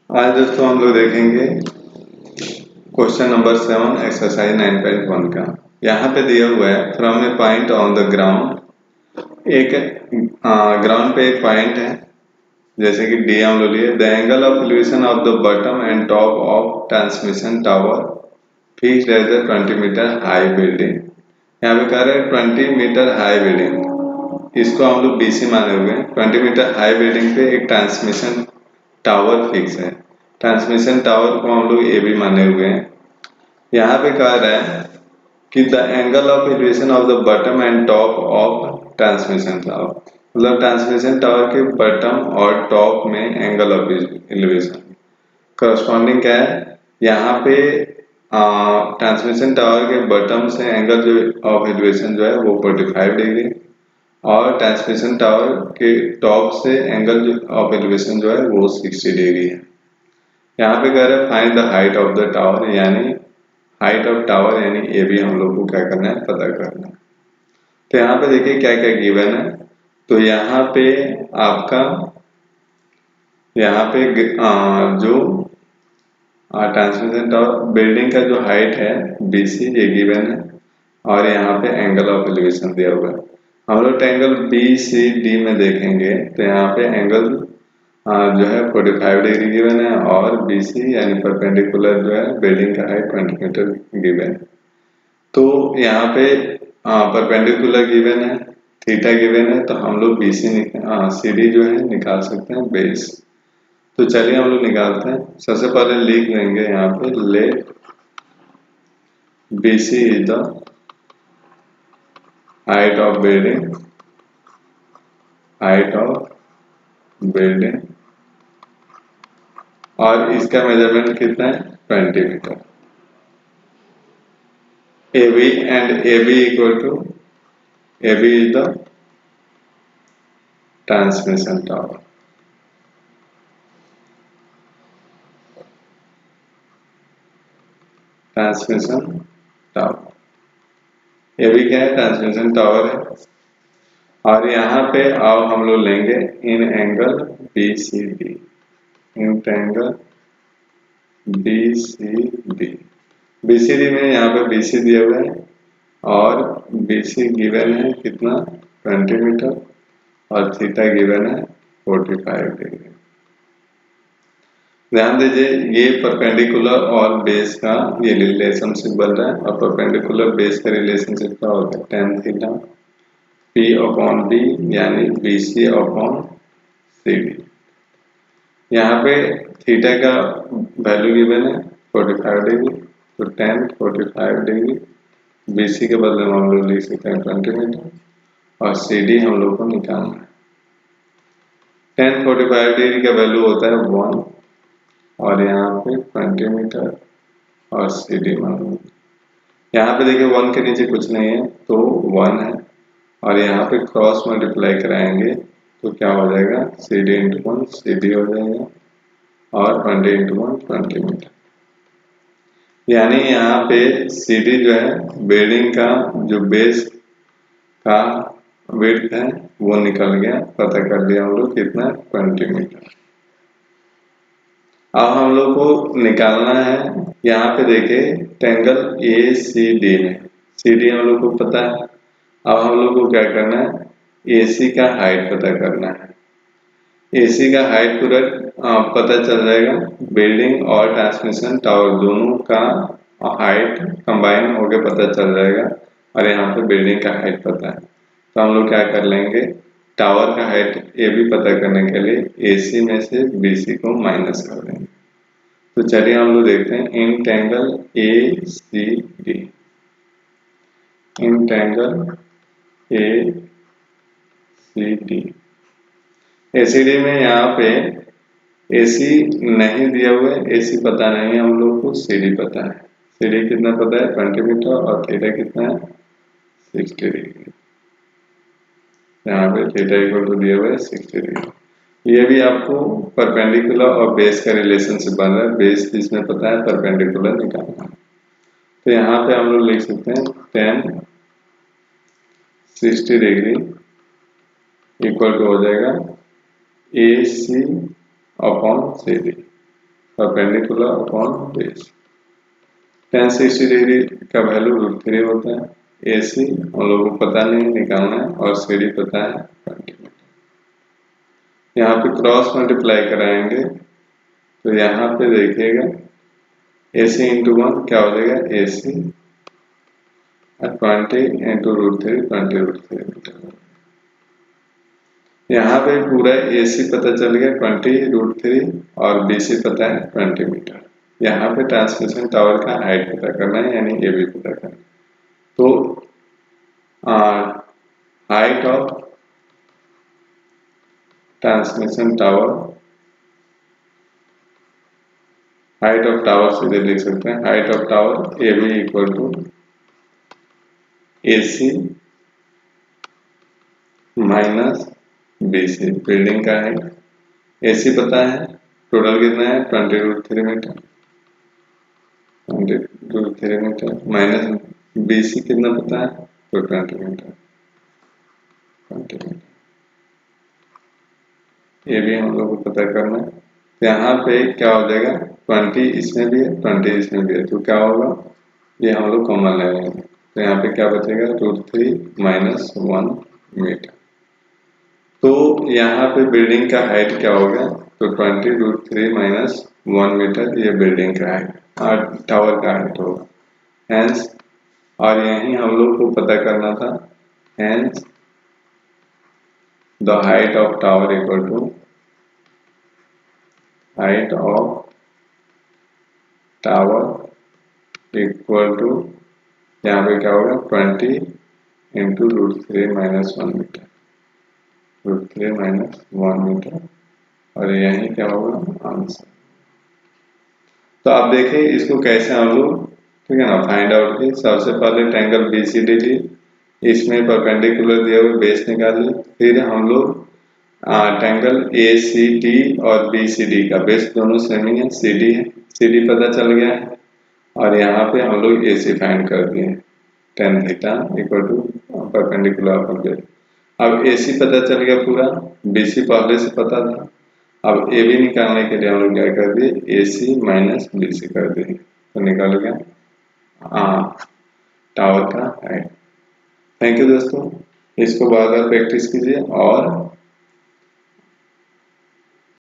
आज दोस्तों हम लोग देखेंगे क्वेश्चन नंबर 7 एक्सरसाइज 9.1 का। यहाँ पे दिया हुआ है from A point on the ground. एक ग्राउंड पे एक पॉइंट है, जैसे कि डी हम लोग लिए। The angle of elevation of the bottom and top of transmission tower fixed as a 20 metre high building. यहाँ पे कह रहे हैं 20 मीटर हाई बिल्डिंग, इसको हम लोग BC माने हुए हैं। 20 मीटर हाई बिल्डिंग पे एक ट्रांसमिशन टावर फिक्स है। ट्रांसमिशन टावर को हम लोग AB माने हुए हैं। यहाँ पे कह रहा है कि the angle of elevation of the bottom and top of transmission tower, मतलब ट्रांसमिशन टावर के बॉटम और टॉप में एंगल ऑफ एलिवेशन करस्पॉन्डिंग क्या है। यहाँ पे ट्रांसमिशन टावर के बॉटम से एंगल जो ऑफ एलिवेशन जो है वो 45 डिग्री, और ट्रांसमिशन टावर के टॉप से एंगल ऑफ एलिवेशन जो है वो 60 डिग्री है। यहाँ पे कह रहे हैं find the height of the tower, यानी हाइट ऑफ टावर यानी AB हम लोग को क्या करना है, पता करना है। तो यहाँ पे देखिए क्या क्या गिवन है। तो यहाँ पे आपका जो ट्रांसमिशन टावर बिल्डिंग का जो हाइट है BC ये गिवन है, और यहाँ पे एंगल ऑफ एलिवेशन दिया हुआ है। हम लोग एंगल BCD में देखेंगे तो यहाँ पे एंगल जो है 45 डिग्री गिवन है, और BC यानी परपेंडिकुलर जो है बिल्डिंग का हाइट 20 मीटर गिवन है। तो यहाँ पे परपेंडिकुलर गिवन है, थीटा गिवन है, तो हम लोग CD जो है निकाल सकते हैं बेस। तो चलिए हम लोग निकालते हैं। सबसे पहले लिख लेंगे यहाँ पे let BC is the height of building, और इसका मेजरमेंट कितना है, 20 metre. AB and AB equal to AB is the transmission tower. Transmission tower AB क्या है, ट्रांसमिशन टावर है। और यहाँ पे अब हम लोग लेंगे इन एंगल BCD, इन एंगल BCD। BCD में यहाँ पे BC दिया हुआ है, और BC गिवन है कितना, 20 मीटर, और थीटा गिवन है 45 डिग्री। ध्यान दीजिए ये परपेंडिकुलर और बेस का ये रिलेशनशिप बन रहा है, और परपेंडिकुलर बेस का रिलेशनशिप क्या होता है, tan थीटा P/B यानी BC अपॉन CD। यहाँ पे थीटा का वैल्यू गिवन है 45 डिग्री, तो tan 45 डिग्री BC के बदले में हम लोग लिख सकते हैं 20 मीटर, और CD हम लोग को निकालना है। tan 45 डिग्री का वैल्यू होता है 1, और यहाँ पे 20 मीटर और CD मान लो। यहाँ पे देखिए 1 के नीचे कुछ नहीं है तो 1 है, और यहाँ पे क्रॉस मल्टीप्लाई कराएंगे तो क्या हो जाएगा, CD × 1 CD हो जाएगा, और 20 × 1 20 मीटर। यानी यहाँ पे CD जो है बिल्डिंग का जो बेस का विड्थ है वो निकल गया, पता कर लिया हम लोग कितना, 20 मीटर। अब हम लोग को निकालना है, यहाँ पे देखिए ट्रायंगल ACD में CD हम लोग को पता है। अब हम लोग को क्या करना है, AC का हाइट पता करना है। AC का हाइट पूरा पता चल जाएगा, बिल्डिंग और ट्रांसमिशन टावर दोनों का हाइट कंबाइन होके पता चल जाएगा, और यहाँ पे बिल्डिंग का हाइट पता है। तो हम लोग क्या कर लेंगे, टावर का हाइट AB पता करने के लिए AC में से BC को माइनस कर देंगे। तो चलिए हम लोग देखते हैं in triangle ACD, in triangle ACD में यहाँ पे AC नहीं दिया हुआ है, AC पता नहीं है हम लोग को, CD पता है। CD कितना पता है, 20 मीटर, और थीटा कितना है, 60 डिग्री। यहाँ पे थीटा इक्वल टू दिया हुआ है 60 डिग्री। ये भी आपको परपेंडिकुलर और बेस का रिलेशनशिप बन रहा है, बेस जिसमें पता है परपेंडिकुलर निकालना। तो यहाँ पे हम लोग लिख सकते हैं tan 60 डिग्री इक्वल टू हो जाएगा AC upon CD। Perpendicular upon base. tan 60 degree का वैल्यू √3 होता है। AC हम लोगों को पता नहीं निकालना है और CD पता है 20 मीटर। यहाँ पे क्रॉस मल्टीप्लाई कराएंगे तो यहाँ पे देखिएगा AC इंटू 1 क्या हो जाएगा, AC 20 इंटू √3 20 √3 मीटर। यहाँ पे पूरा AC पता चल गया 20 √3 और BC पता है 20 मीटर। यहाँ पे ट्रांसमिशन टावर का हाइट पता करना है, यानी AB पता करना है। तो height of transmission tower, height of tower सीधे लिख सकते हैं, height of tower AB equal to AC minus BC, building का हाइट। AC पता है, टोटल कितना है 20 √3 मीटर, 20 √3 मीटर माइनस BC कितना पता है, तो 20 मीटर, 20 मीटर। ये भी हम लोग को पता करना है। यहाँ पे क्या हो जाएगा, 20 इसमें भी है 20 इसमें भी है, तो क्या होगा, ये हम लोग कॉमन ले लेंगे। तो यहाँ पे क्या बचेगा, √3 माइनस 1 मीटर। तो यहाँ पे बिल्डिंग का हाइट क्या होगा, तो 20 √3 माइनस 1 मीटर, ये बिल्डिंग का हाइट और टावर का हाइट होगा। हेंस, और यही हम लोग को पता करना था, hence the height of tower equal to height of tower equal to, यहाँ पे क्या होगा 20 into √3 minus 1 metre, √3 minus 1 metre, और यही क्या होगा आंसर। तो आप देखिए इसको कैसे हम लोग, ठीक है ना, फाइंड आउट की। सबसे पहले ट्रायंगल BCD ली, इसमें परपेंडिकुलर दिया हुआ बेस निकाल ली, फिर हम लोग ट्रायंगल ACD और BCD का बेस दोनों सेम ही है, CD है, CD पता चल गया है, और यहाँ पे हम लोग AC फाइंड कर दिए, tan theta equal to perpendicular upon base. अब AC पता चल गया पूरा, BC पहले से पता था। अब AB निकालने के लिए हम लोग क्या कर दिए, AC माइनस BC कर दिए, तो निकल गया टावर का हाइट। थैंक यू दोस्तों, इसको बार बार प्रैक्टिस कीजिए और